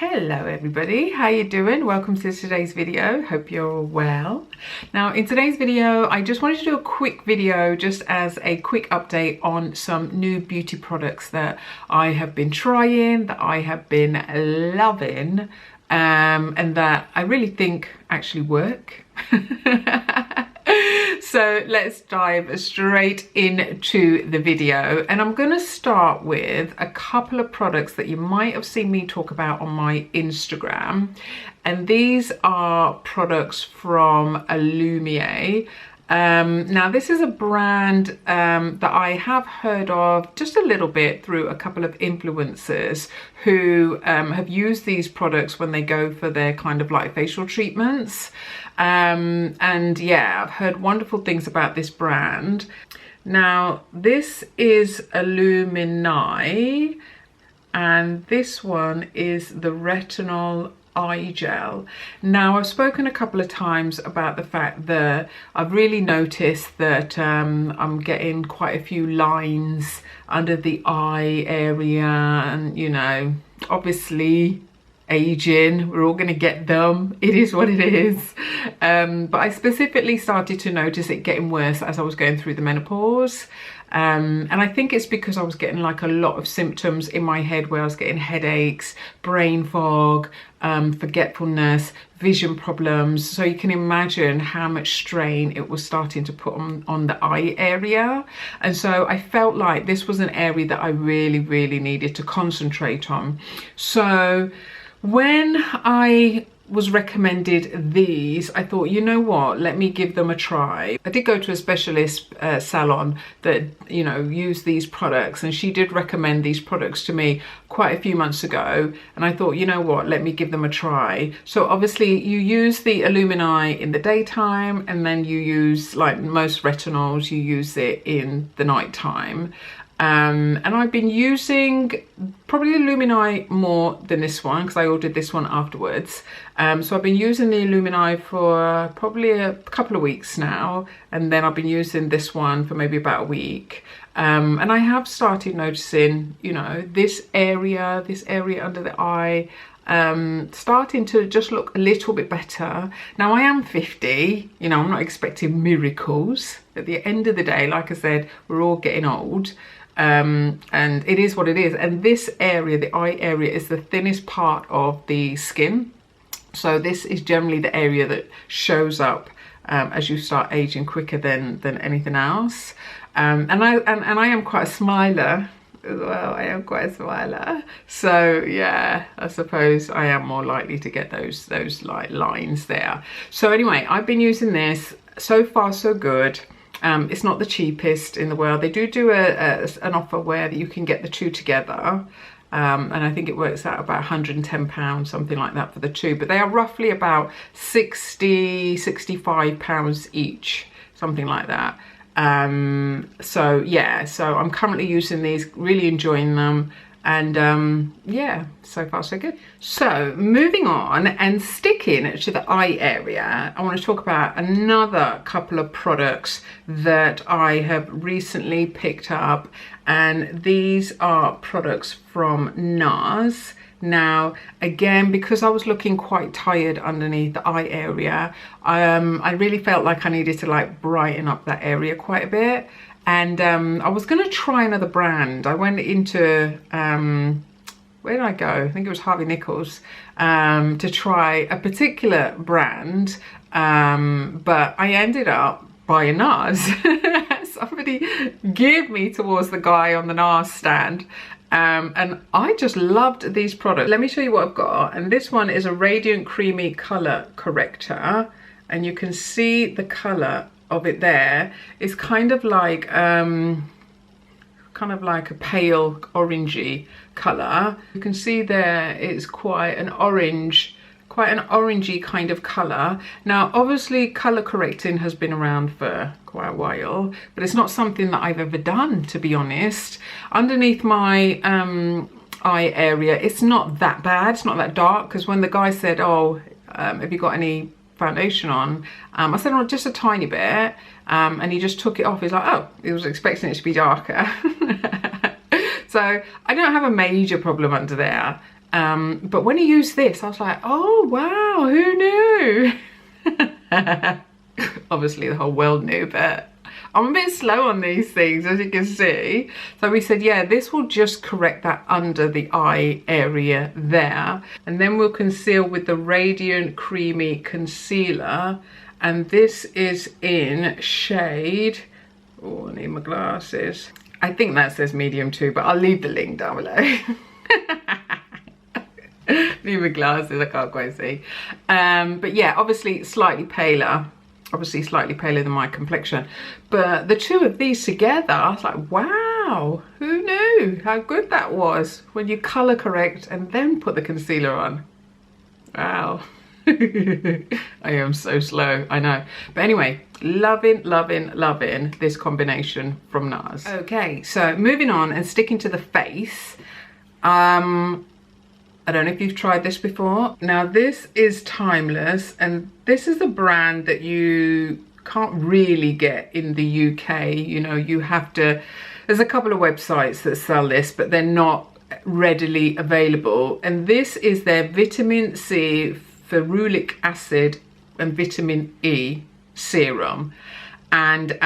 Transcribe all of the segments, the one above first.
Hello everybody, how you doing? Welcome to today's video. Hope you're well. Now in today's video I just wanted to do a quick video just as a quick update on some new beauty products that I have been trying, that I have been loving, and that I really think actually work. So let's dive straight into the video, and I'm going to start with a couple of products that you might have seen me talk about on my Instagram, and these are products from Illumier. Now this is a brand that I have heard of just a little bit through a couple of influencers who have used these products when they go for their kind of like facial treatments. And yeah, I've heard wonderful things about this brand. Now this is Illumier, and this one is the Retinol Eye Gel. Now I've spoken a couple of times about the fact that I've really noticed that I'm getting quite a few lines under the eye area, and you know, obviously aging, we're all going to get them, it is what it is, but I specifically started to notice it getting worse as I was going through the menopause. And I think it's because I was getting like a lot of symptoms in my head where I was getting headaches, brain fog, forgetfulness, vision problems. So you can imagine how much strain it was starting to put on the eye area. And so I felt like this was an area that I really needed to concentrate on. So when I was recommended these, I thought, you know what, let me give them a try. I did go to a specialist salon that, you know, used these products, and she did recommend these products to me quite a few months ago, and I thought, you know what, let me give them a try. So obviously you use the Illumier in the daytime, and then you use, like most retinols, you use it in the nighttime. And I've been using probably Illumier more than this one because I ordered this one afterwards. So I've been using the Illumier for probably a couple of weeks now, and then I've been using this one for maybe about a week. And I have started noticing, you know, this area under the eye starting to just look a little bit better. Now I am 50, you know, I'm not expecting miracles. At the end of the day, like I said, we're all getting old. And it is what it is, and this area, the eye area, is the thinnest part of the skin, so this is generally the area that shows up as you start aging quicker than anything else. And I am quite a smiler as well. I am quite a smiler, so yeah, I suppose I am more likely to get those like lines there. So anyway, I've been using this. So far so good. It's not the cheapest in the world. They do an offer where you can get the two together, and I think it works out about £110, something like that for the two, but they are roughly about £65 each, something like that. So yeah, so I'm currently using these, really enjoying them, and yeah, so far so good. So moving on and sticking to the eye area, I want to talk about another couple of products that I have recently picked up, and these are products from NARS. Now again, because I was looking quite tired underneath the eye area, I really felt like I needed to like brighten up that area quite a bit. And I was going to try another brand. I went into, where did I go? I think it was Harvey Nichols, to try a particular brand, but I ended up buying NARS. Somebody geared me towards the guy on the NARS stand, and I just loved these products. Let me show you what I've got. And this one is a Radiant Creamy Color Corrector, and you can see the color of it there. It's kind of like a pale orangey color. You can see there it's quite an orangey kind of color. Now obviously color correcting has been around for quite a while, but it's not something that I've ever done, to be honest. Underneath my eye area, it's not that bad, it's not that dark, because when the guy said, oh, have you got any foundation on, I said, oh, just a tiny bit, and he just took it off. He's like, oh, he was expecting it to be darker. So I don't have a major problem under there. But when he used this, I was like, oh wow, who knew? Obviously the whole world knew, but I'm a bit slow on these things, as you can see. So we said, yeah, this will just correct that under the eye area there. And then we'll conceal with the Radiant Creamy Concealer. And this is in shade, oh, I need my glasses. I think that says medium too, but I'll leave the link down below. Need my glasses, I can't quite see. But yeah, obviously slightly paler. Obviously slightly paler than my complexion, but the two of these together, I was like, wow, who knew how good that was when you color correct and then put the concealer on. Wow. I am so slow, I know. But anyway, loving this combination from NARS. Okay, so moving on and sticking to the face. I don't know if you've tried this before. Now this is Timeless, and this is a brand that you can't really get in the UK. You know, you have to, there's a couple of websites that sell this, but they're not readily available. And this is their vitamin C, ferulic acid and vitamin E serum. And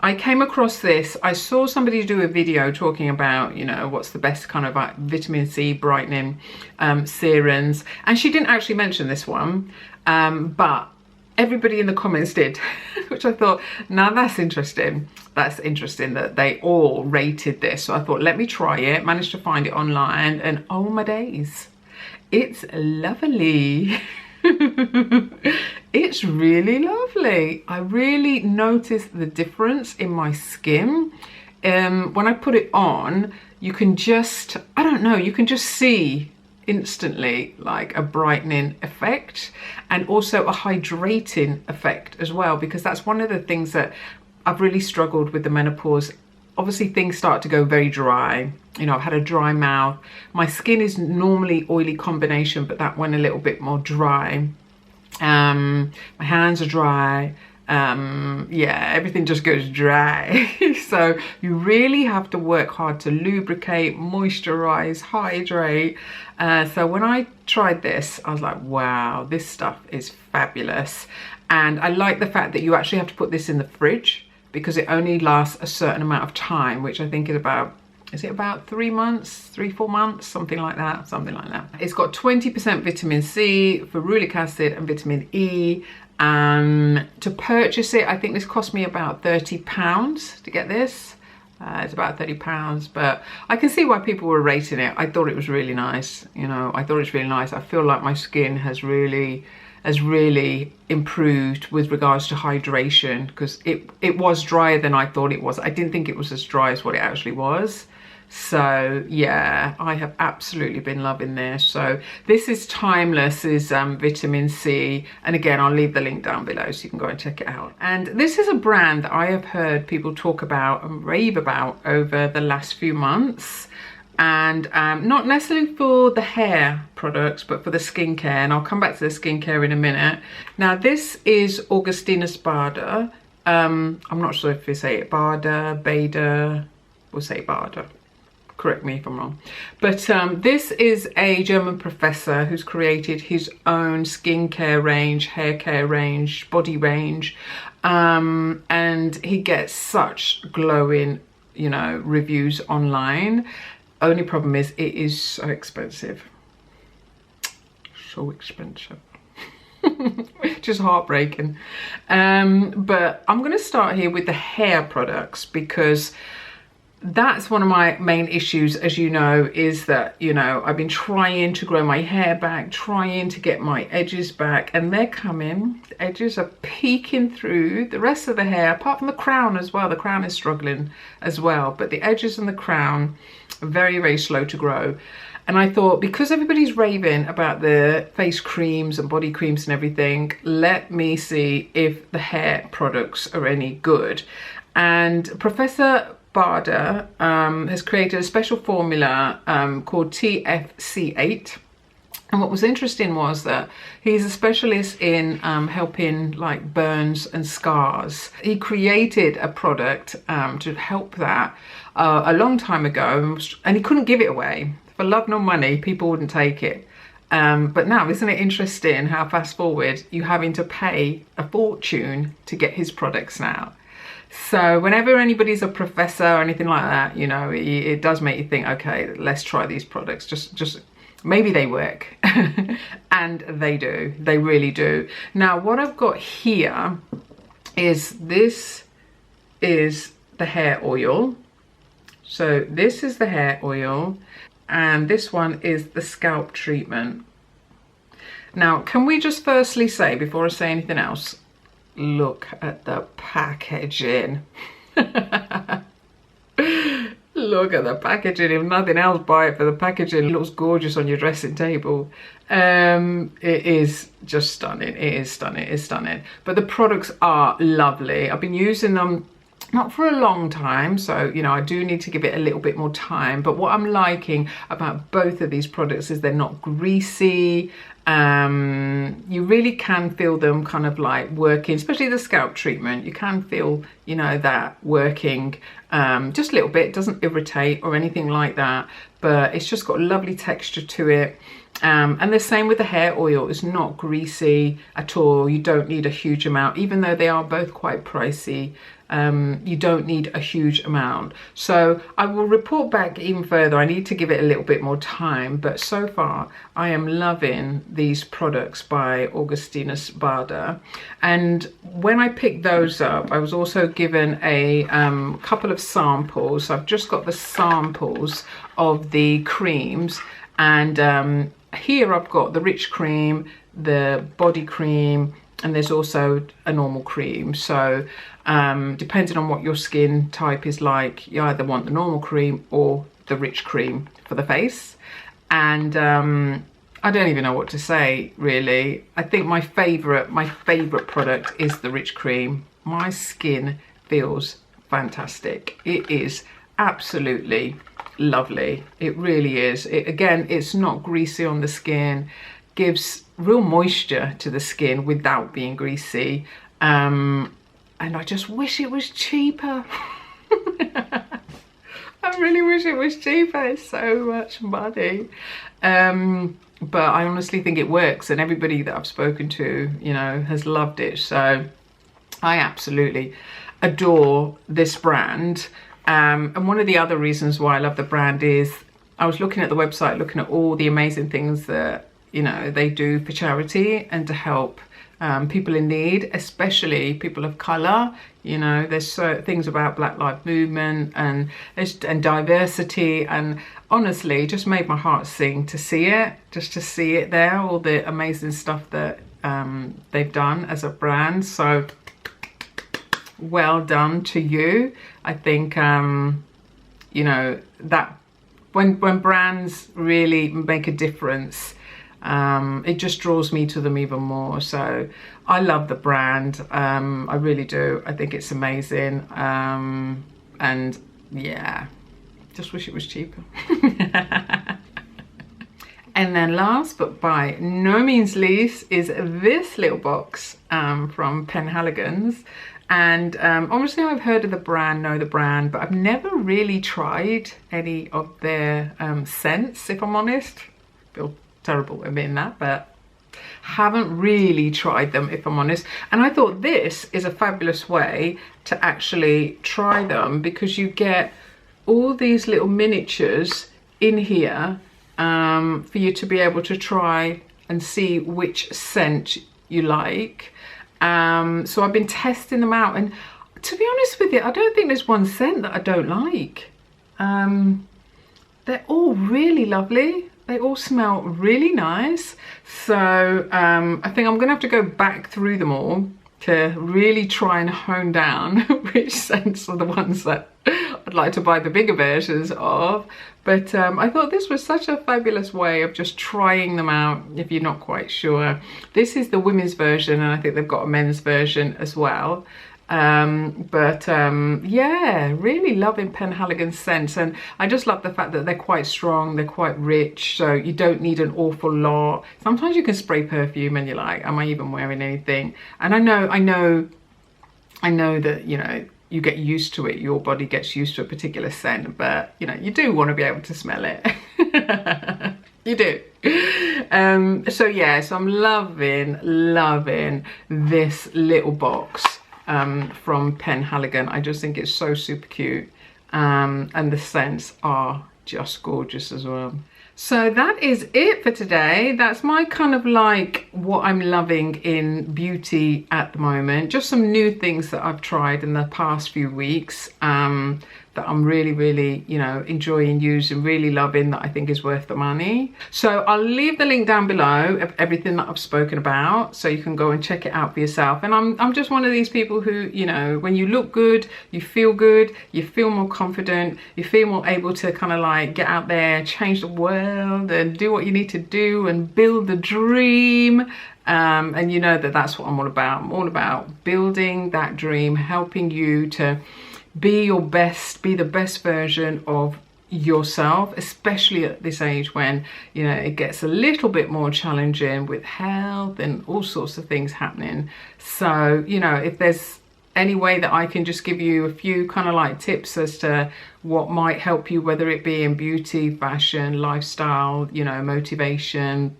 I came across this, I saw somebody do a video talking about, you know, what's the best kind of like vitamin C brightening serums. And she didn't actually mention this one, but everybody in the comments did, which I thought, now that's interesting. That's interesting that they all rated this. So I thought, let me try it, managed to find it online, and oh my days, it's lovely. It's really lovely. I really noticed the difference in my skin. When I put it on, you can just, I don't know, you can just see instantly like a brightening effect and also a hydrating effect as well, because that's one of the things that I've really struggled with the menopause. Obviously things start to go very dry. You know, I've had a dry mouth. My skin is normally oily combination, but that went a little bit more dry. My hands are dry. Yeah, everything just goes dry. So you really have to work hard to lubricate, moisturize, hydrate. So when I tried this, I was like, wow, this stuff is fabulous. And I like the fact that you actually have to put this in the fridge, because it only lasts a certain amount of time, which I think is about, is it about 3 months, 3-4 months, something like that, It's got 20% vitamin C, ferulic acid and vitamin E. To purchase it, I think this cost me about £30 to get this. It's about £30, but I can see why people were rating it. I thought it was really nice. You know, I thought it's really nice. I feel like my skin has really improved with regards to hydration, because it was drier than I thought it was. I didn't think it was as dry as what it actually was. So yeah, I have absolutely been loving this. So this is Timeless, is vitamin C, and again I'll leave the link down below so you can go and check it out. And this is a brand that I have heard people talk about and rave about over the last few months. And not necessarily for the hair products, but for the skincare, and I'll come back to the skincare in a minute. Now this is Augustina Spider. I'm not sure if you say it Barda, Bader, we'll say Barda. Correct me if I'm wrong. But this is a German professor who's created his own skincare range, hair care range, body range, and he gets such glowing, you know, reviews online. Only problem is it is so expensive. So expensive. Just heartbreaking. But I'm going to start here with the hair products, because that's one of my main issues, as you know, is that, you know, I've been trying to grow my hair back, trying to get my edges back, and they're coming. The edges are peeking through the rest of the hair, apart from the crown as well. The crown is struggling as well, but the edges and the crown are very slow to grow. And I thought, because everybody's raving about the face creams and body creams and everything, let me see if the hair products are any good. And Professor Barda has created a special formula called TFC8. And what was interesting was that he's a specialist in helping like burns and scars. He created a product to help that a long time ago, and he couldn't give it away. For love nor money, people wouldn't take it. But now, isn't it interesting how fast forward you having to pay a fortune to get his products now? So whenever anybody's a professor or anything like that, you know, it does make you think, okay, let's try these products. Just maybe they work. And they do. They really do. Now, what I've got here is this is the hair oil. So this is the hair oil, and this one is the scalp treatment. Now, can we just firstly say, before I say anything else, look at the packaging. Look at the packaging. If nothing else, buy it for the packaging. It looks gorgeous on your dressing table. It is just stunning. It is stunning. It's stunning. But the products are lovely. I've been using them not for a long time, so you know, I do need to give it a little bit more time. But what I'm liking about both of these products is they're not greasy. You really can feel them kind of like working, especially the scalp treatment. You can feel, you know, that working just a little bit. It doesn't irritate or anything like that, but it's just got a lovely texture to it. And the same with the hair oil. It's not greasy at all. You don't need a huge amount, even though they are both quite pricey. You don't need a huge amount. So I will report back even further. I need to give it a little bit more time, but so far I am loving these products by Augustina Spider. And when I picked those up, I was also given a couple of samples. I've just got the samples of the creams, and here I've got the rich cream, the body cream, and there's also a normal cream. So depending on what your skin type is like, you either want the normal cream or the rich cream for the face. And I don't even know what to say, really. I think my favorite product is the rich cream. My skin feels fantastic. It is absolutely lovely. It really is. Again, it's not greasy on the skin, gives real moisture to the skin without being greasy. And I just wish it was cheaper. I really wish it was cheaper. It's so much money. But I honestly think it works, and everybody that I've spoken to, you know, has loved it. So I absolutely adore this brand. And one of the other reasons why I love the brand is I was looking at the website, looking at all the amazing things that, you know, they do for charity and to help people in need, especially people of colour. You know, there's things about Black Lives Movement and diversity, and honestly, it just made my heart sing to see it, just to see it there, all the amazing stuff that they've done as a brand. So well done to you. I think you know, that when brands really make a difference, it just draws me to them even more. So I love the brand. I really do. I think it's amazing. And yeah, just wish it was cheaper. And then last but by no means least is this little box from Penhaligons. And obviously I've heard of the brand, know the brand, but I've never really tried any of their scents, if I'm honest. Feel terrible admitting that, but haven't really tried them, if I'm honest. And I thought this is a fabulous way to actually try them, because you get all these little miniatures in here for you to be able to try and see which scent you like. So I've been testing them out, and to be honest with you, I don't think there's one scent that I don't like. They're all really lovely. They all smell really nice. So I think I'm gonna have to go back through them all to really try and hone down which scents are the ones that I'd like to buy the bigger versions of. But I thought this was such a fabulous way of just trying them out if you're not quite sure. This is the women's version, and I think they've got a men's version as well. Yeah, really loving Penhaligons scents, and I just love the fact that they're quite strong, they're quite rich, so you don't need an awful lot. Sometimes you can spray perfume and you're like, am I even wearing anything? And I know that, you know, you get used to it, your body gets used to a particular scent, but you know, you do want to be able to smell it. You do. So yeah, so I'm loving this little box from Penhaligon. I just think it's so super cute, and the scents are just gorgeous as well. So that is it for today. That's my kind of like what I'm loving in beauty at the moment. Just some new things that I've tried in the past few weeks that I'm really, you know, enjoying using, really loving, that I think is worth the money. So I'll leave the link down below of everything that I've spoken about, so you can go and check it out for yourself. And I'm just one of these people who, you know, when you look good, you feel more confident, you feel more able to kind of like get out there, change the world and do what you need to do and build the dream. And you know that that's what I'm all about. I'm all about building that dream, helping you to be your best, be the best version of yourself, especially at this age when, you know, it gets a little bit more challenging with health and all sorts of things happening. So, you know, if there's any way that I can just give you a few kind of like tips as to what might help you, whether it be in beauty, fashion, lifestyle, you know, motivation,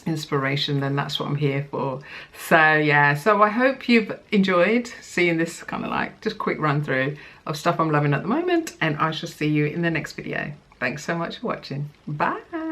inspiration, then that's what I'm here for. So yeah, so I hope you've enjoyed seeing this kind of like just quick run through of stuff I'm loving at the moment, and I shall see you in the next video. Thanks so much for watching. Bye.